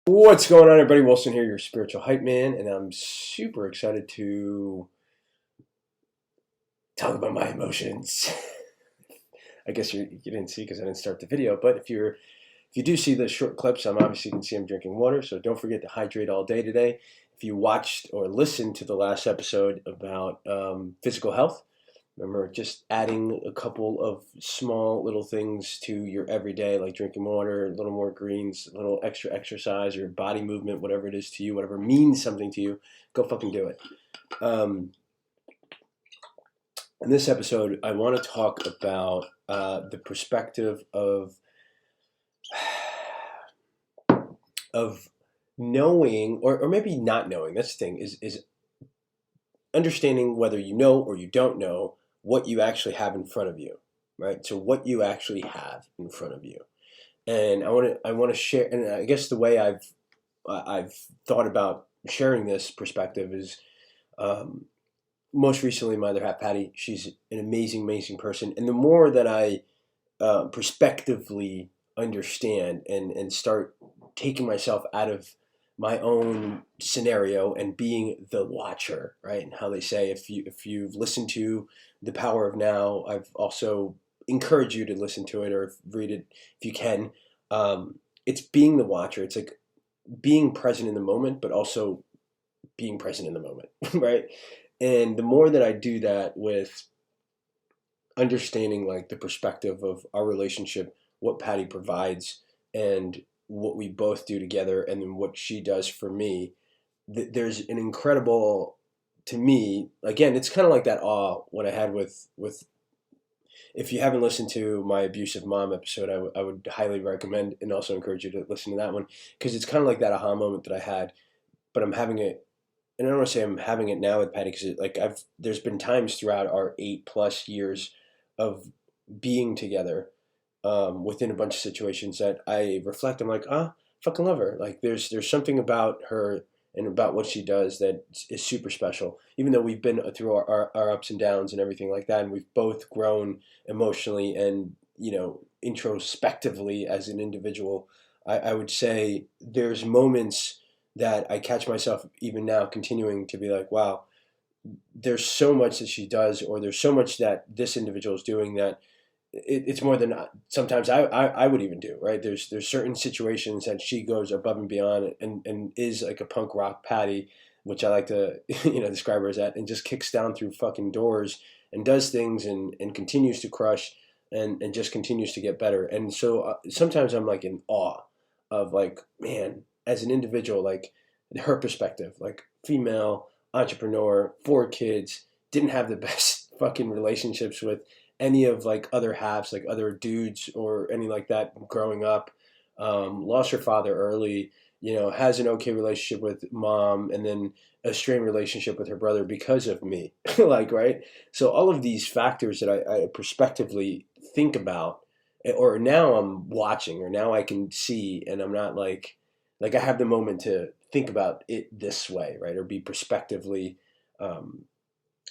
What's going on, everybody? Wilson here, your spiritual hype man, and I'm super excited to talk about my emotions. I guess you didn't see because I didn't start the video, but if you do see the short clips, obviously you can see I'm drinking water, so don't forget to hydrate all day today. If you watched or listened to the last episode about physical health, remember just adding a couple of small little things to your everyday, like drinking water, a little more greens, a little extra exercise, or body movement, whatever it is to you, whatever means something to you, go fucking do it. In this episode, I want to talk about the perspective of knowing, or maybe not knowing. That's the thing, is understanding whether you know or you don't know what you actually have in front of you, right? So what you actually have in front of you, and I want to share. And I guess the way I've thought about sharing this perspective is, most recently, my other half, Patty. She's an amazing person, and the more that I prospectively understand and start taking myself out of my own scenario and being the watcher, right? And how they say, if you've listened to The Power of Now, I've also encouraged you to listen to it or read it if you can. It's being the watcher. It's like being present in the moment, but also being present in the moment, right? And the more that I do that with understanding like the perspective of our relationship, what Patty provides, and what we both do together, and then what she does for me, there's an incredible, to me, again, it's kind of like that awe what I had with if you haven't listened to my abusive mom episode, I would highly recommend and also encourage you to listen to that one, because it's kind of like that aha moment that I had, but I'm having it. And I don't want to say I'm having it now with Patty, because like there's been times throughout our 8+ years of being together, within a bunch of situations that I reflect. I'm like, fucking love her. Like there's something about her and about what she does that is super special. Even though we've been through our ups and downs and everything like that, and we've both grown emotionally and introspectively as an individual, I would say there's moments that I catch myself even now continuing to be like, wow, there's so much that she does, or there's so much that this individual is doing that it's more than sometimes I would even do, right? There's certain situations that she goes above and beyond, and is like a punk rock Patty, which I like to describe her as that, and just kicks down through fucking doors and does things and continues to crush and just continues to get better. And so sometimes I'm like in awe of like, man, as an individual, like her perspective, like female entrepreneur, 4 kids, didn't have the best fucking relationships with any of like other halves, like other dudes or any like that growing up. Lost her father early, has an okay relationship with mom, and then a strained relationship with her brother because of me. Like, right? So all of these factors that I prospectively think about, or now I'm watching, or now I can see, and I'm not like I have the moment to think about it this way, right? Or be prospectively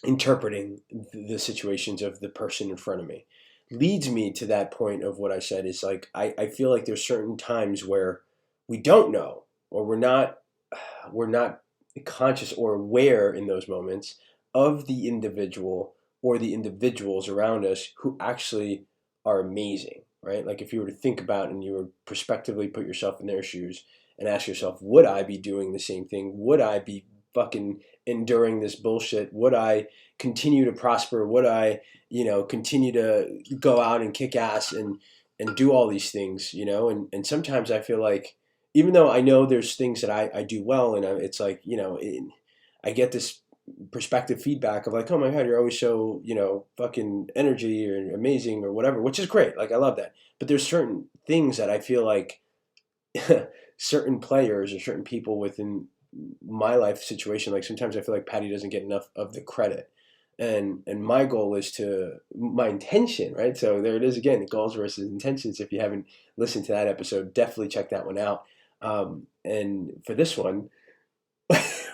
interpreting the situations of the person in front of me, leads me to that point of what I said is like, I feel like there's certain times where we don't know, or we're not conscious or aware in those moments of the individual or the individuals around us who actually are amazing, right? Like if you were to think about and you were prospectively put yourself in their shoes and ask yourself, would I be doing the same thing? Would I be fucking enduring this bullshit? Would I continue to prosper? Would I, continue to go out and kick ass and do all these things, and sometimes I feel like, even though I know there's things that I do well, and it's like, I get this perspective feedback of like, oh my God, you're always so, fucking energy or amazing or whatever, which is great. Like, I love that. But there's certain things that I feel like certain players or certain people within my life situation, like sometimes I feel like Patty doesn't get enough of the credit. And my goal is my intention, right? So there it is again, the goals versus intentions. If you haven't listened to that episode, definitely check that one out. And for this one,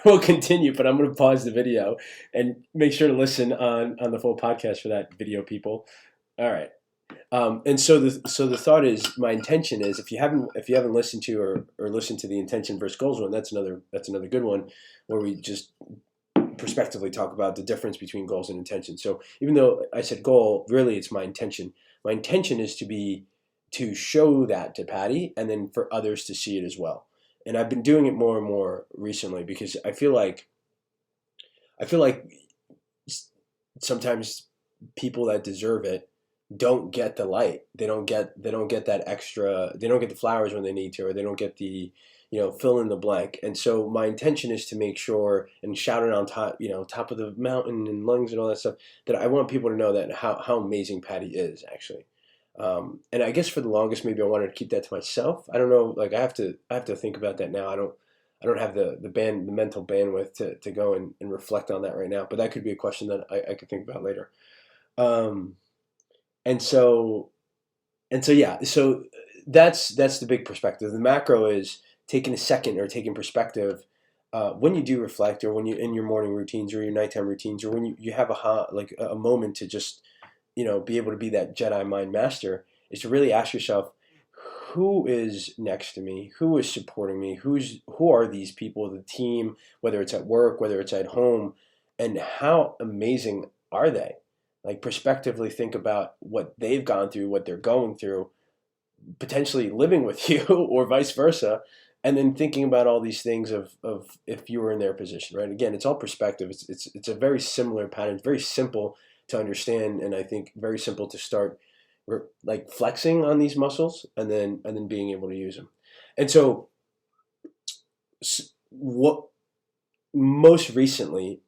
we'll continue, but I'm going to pause the video and make sure to listen on the full podcast for that video, people. All right. And so the thought is, my intention is, if you haven't listened to or listened to the intention versus goals one, that's another good one, where we just prospectively talk about the difference between goals and intention. So even though I said goal, really it's my intention. My intention is to show that to Patty, and then for others to see it as well. And I've been doing it more and more recently, because I feel like sometimes people that deserve it don't get the light. They don't get that extra. They don't get the flowers when they need to, or they don't get the, fill in the blank. And so my intention is to make sure and shout it on top, top of the mountain and lungs and all that stuff, that I want people to know that how amazing Patty is actually. And I guess for the longest, maybe I wanted to keep that to myself. I don't know. Like I have to think about that now. I don't have the mental bandwidth to go and reflect on that right now. But that could be a question that I could think about later. Um, and so yeah. So that's the big perspective. The macro is taking a second, or taking perspective, when you do reflect, or when you in your morning routines or your nighttime routines, or when you have like a moment to just be able to be that Jedi mind master, is to really ask yourself, who is next to me, who is supporting me, who are these people, the team, whether it's at work, whether it's at home, and how amazing are they? Like, prospectively think about what they've gone through, what they're going through, potentially living with you or vice versa, and then thinking about all these things of if you were in their position, right? Again, it's all perspective. It's a very similar pattern. It's very simple to understand, and I think very simple to start, like flexing on these muscles, and then being able to use them. And so, what most recently,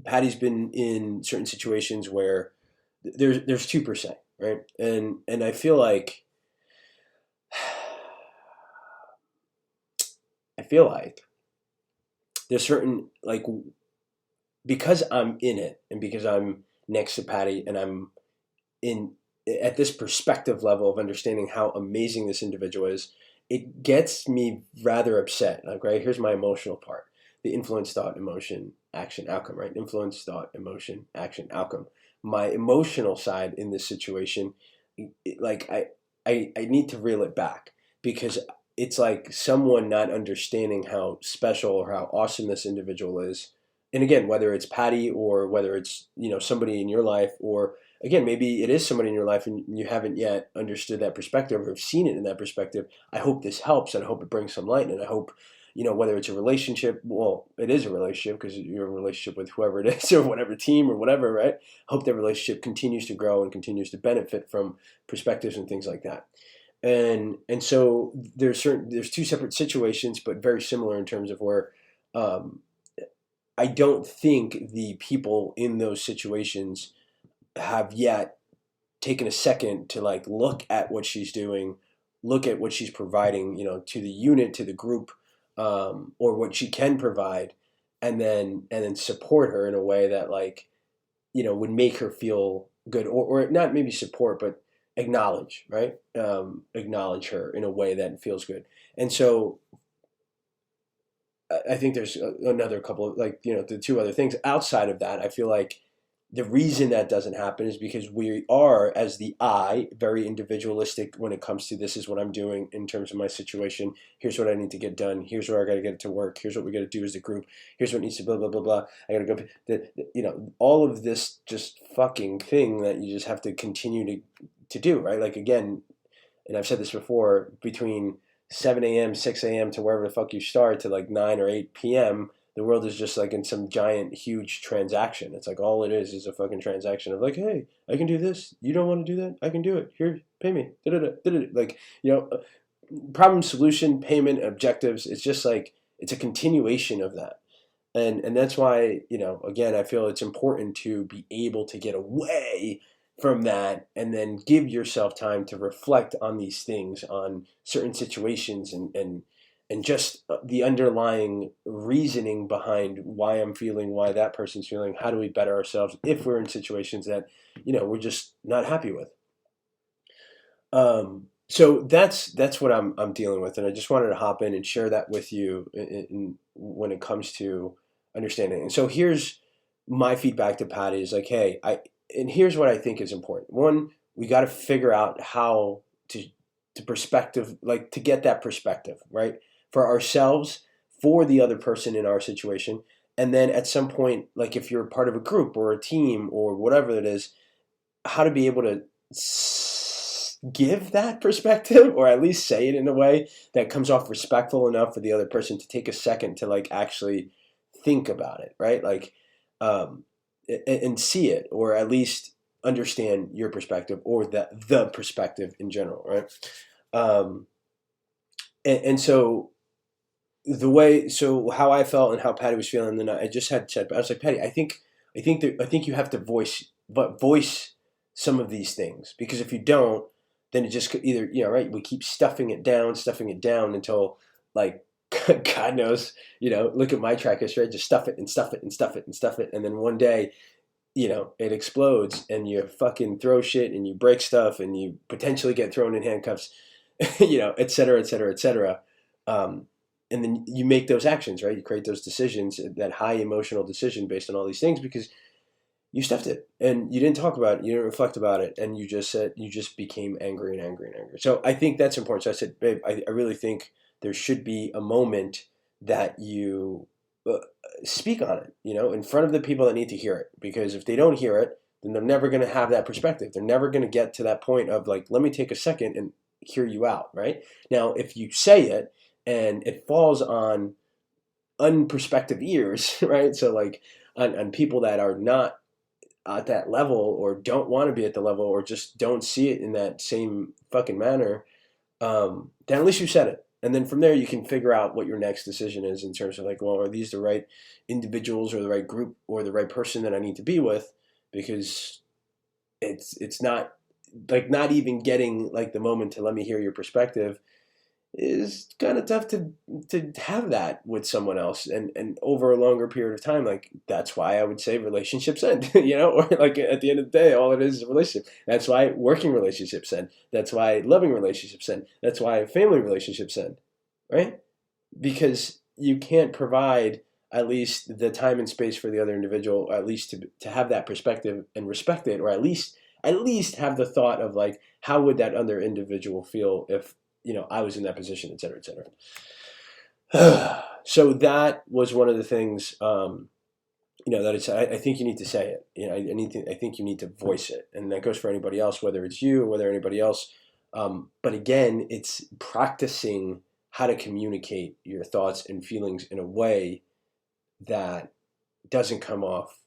Patty's been in certain situations where there's 2%, right? And I feel like I feel like there's certain, like, because I'm in it, and because I'm next to Patty, and I'm in at this perspective level of understanding how amazing this individual is, it gets me rather upset. Like, right, here's my emotional part: the influence, thought, emotion, action, outcome. Right, influence, thought, emotion, action, outcome. My emotional side in this situation, like I need to reel it back, because it's like someone not understanding how special or how awesome this individual is. And again, whether it's Patty, or whether it's somebody in your life, or again, maybe it is somebody in your life and you haven't yet understood that perspective, or have seen it in that perspective. I hope this helps, and I hope it brings some light, and I hope, whether it's a relationship, well, it is a relationship because you're in a relationship with whoever it is, or whatever team or whatever, right? I hope that relationship continues to grow and continues to benefit from perspectives and things like that. And so there's two separate situations, but very similar in terms of where, um, I don't think the people in those situations have yet taken a second to, like, look at what she's doing, look at what she's providing, to the unit, to the group, or what she can provide, and then support her in a way that, like, would make her feel good, or not maybe support, but acknowledge, right? Acknowledge her in a way that feels good. And so I think there's another couple of, like, the two other things outside of that. I feel like the reason that doesn't happen is because we are, as the I, very individualistic when it comes to, this is what I'm doing in terms of my situation. Here's what I need to get done. Here's where I got to get it to work. Here's what we got to do as a group. Here's what needs to blah, blah, blah, blah. I got to go. All of this just fucking thing that you just have to continue to do, right? Like, again, and I've said this before, between 7 a.m., 6 a.m. to wherever the fuck you start, to like 9 or 8 p.m., the world is just like in some giant, huge transaction. It's like all it is a fucking transaction of, like, hey, I can do this. You don't want to do that? I can do it. Here, pay me. Da-da-da, da-da-da. Like, problem, solution, payment, objectives. It's just like, it's a continuation of that. And that's why, again, I feel it's important to be able to get away from that, and then give yourself time to reflect on these things, on certain situations, and just the underlying reasoning behind why I'm feeling, why that person's feeling. How do we better ourselves if we're in situations that, we're just not happy with? So that's what I'm dealing with, and I just wanted to hop in and share that with you when it comes to understanding. And so here's my feedback to Patty: is like, hey, and here's what I think is important. One, we got to figure out how to perspective, like to get that perspective, right? For ourselves, for the other person in our situation. And then at some point, like if you're part of a group or a team or whatever it is, how to be able to give that perspective, or at least say it in a way that comes off respectful enough for the other person to take a second to like actually think about it, right? Like, um, and see it, or at least understand your perspective or the perspective in general, right? Um, and so so how I felt and how Patty was feeling, then I just had said, I was like, Patty, I think you have to voice some of these things, because if you don't, then it just could either, right, we keep stuffing it down until like God knows, look at my track history, I just stuff it and stuff it and stuff it and stuff it, and then one day, it explodes and you fucking throw shit and you break stuff and you potentially get thrown in handcuffs, et cetera, et cetera, et cetera. Um, and then you make those actions, right? You create those decisions, that high emotional decision based on all these things, because you stuffed it and you didn't talk about it, you didn't reflect about it, and you just became angry and angry and angry. So I think that's important. So I said, babe, I really think there should be a moment that you speak on it, in front of the people that need to hear it. Because if they don't hear it, then they're never going to have that perspective. They're never going to get to that point of like, let me take a second and hear you out, right? Now, if you say it and it falls on unperspective ears, right? So like on people that are not at that level, or don't want to be at the level, or just don't see it in that same fucking manner, then at least you said it. And then from there, you can figure out what your next decision is in terms of like, well, are these the right individuals or the right group or the right person that I need to be with? Because it's not like, not even getting like the moment to let me hear your perspective is kind of tough to have that with someone else, and over a longer period of time. Like, that's why I would say relationships end, or like at the end of the day, all it is a relationship. That's why working relationships end. That's why loving relationships end. That's why family relationships end, right? Because you can't provide at least the time and space for the other individual, at least to have that perspective and respect it, or at least have the thought of like, how would that other individual feel if I was in that position, et cetera, et cetera. So that was one of the things, that I think you need to say it. I think you need to voice it, and that goes for anybody else, whether it's you or whether anybody else. But again, it's practicing how to communicate your thoughts and feelings in a way that doesn't come off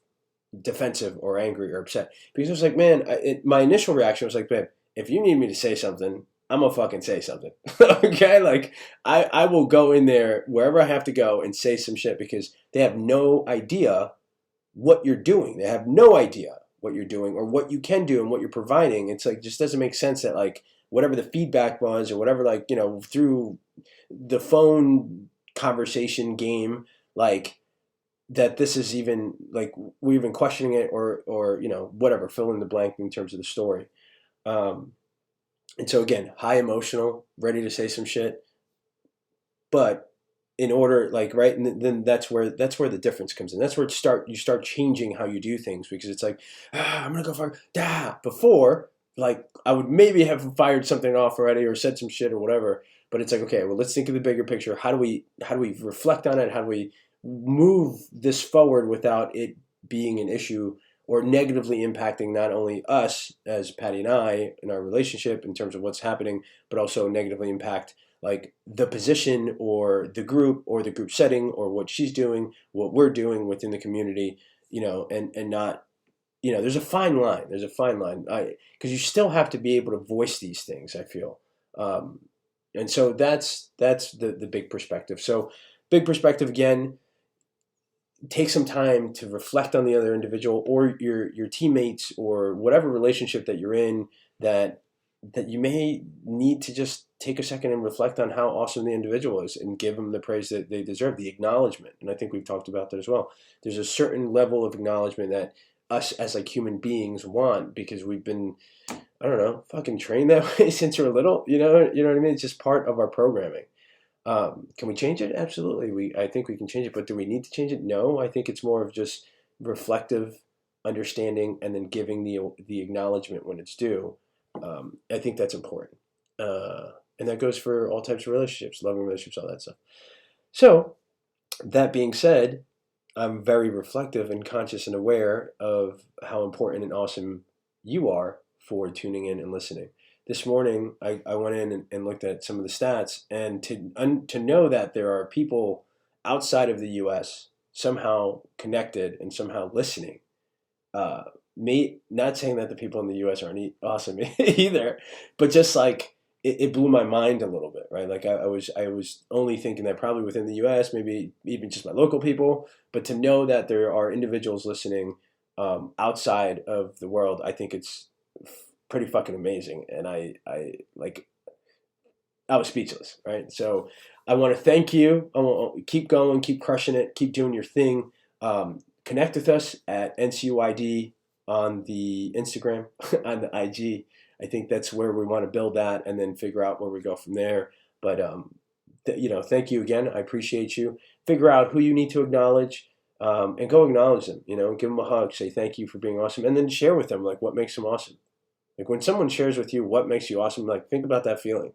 defensive or angry or upset. Because it was like, man, my initial reaction was like, babe, if you need me to say something, I'm gonna fucking say something. Okay? Like, I will go in there wherever I have to go and say some shit, because they have no idea what you're doing. They have no idea what you're doing or what you can do and what you're providing. It's like, just doesn't make sense that like whatever the feedback was, or whatever, like, through the phone conversation game, like, that this is even like we're even questioning it, or whatever, fill in the blank in terms of the story. Um, and so again, high emotional, ready to say some shit, but in order, like, right, and then that's where the difference comes in. That's where you start changing how you do things, because it's like, I'm gonna go fire, before, like, I would maybe have fired something off already or said some shit or whatever, but it's like, okay, well, let's think of the bigger picture. How do we reflect on it? How do we move this forward without it being an issue or negatively impacting not only us as Patty and I in our relationship in terms of what's happening, but also negatively impact like the position or the group setting, or what she's doing, what we're doing within the community, and not, there's a fine line. Because you still have to be able to voice these things, I feel. And so that's the big perspective. So big perspective, again, take some time to reflect on the other individual or your teammates or whatever relationship that you're in, that you may need to just take a second and reflect on how awesome the individual is, and give them the praise that they deserve, the acknowledgement. And I think we've talked about that as well. There's a certain level of acknowledgement that us as like human beings want, because we've been, I don't know, fucking trained that way since we're little. You know what I mean? It's just part of our programming. Can we change it? Absolutely. I think we can change it, but do we need to change it? No, I think it's more of just reflective understanding, and then giving the acknowledgement when it's due. I think that's important. And that goes for all types of relationships, loving relationships, all that stuff. So, that being said, I'm very reflective and conscious and aware of how important and awesome you are for tuning in and listening. This morning, I went in and looked at some of the stats, and to know that there are people outside of the U.S. somehow connected and somehow listening. Uh, Me not saying that the people in the U.S. aren't awesome either, but just like it blew my mind a little bit, right? Like I was only thinking that probably within the U.S., maybe even just my local people, but to know that there are individuals listening outside of the world, I think it's pretty fucking amazing, and I was speechless, right? So I want to thank you. I want to keep going, keep crushing it, keep doing your thing. Connect with us at NCUID on the Instagram, on the IG. I think that's where we want to build that, and then figure out where we go from there. But thank you again. I appreciate you. Figure out who you need to acknowledge, and go acknowledge them. Give them a hug, say thank you for being awesome, and then share with them like what makes them awesome. Like when someone shares with you what makes you awesome, like think about that feeling,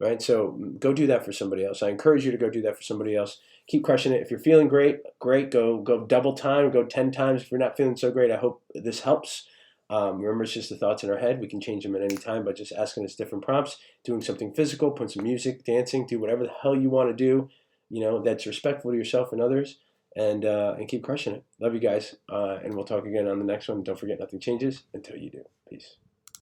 right? So go do that for somebody else. I encourage you to go do that for somebody else. Keep crushing it. If you're feeling great, great. Go double time. Go 10 times. If you're not feeling so great, I hope this helps. Remember, it's just the thoughts in our head. We can change them at any time by just asking us different prompts, doing something physical, putting some music, dancing, do whatever the hell you want to do. That's respectful to yourself and others, and keep crushing it. Love you guys, and we'll talk again on the next one. Don't forget, nothing changes until you do. Peace.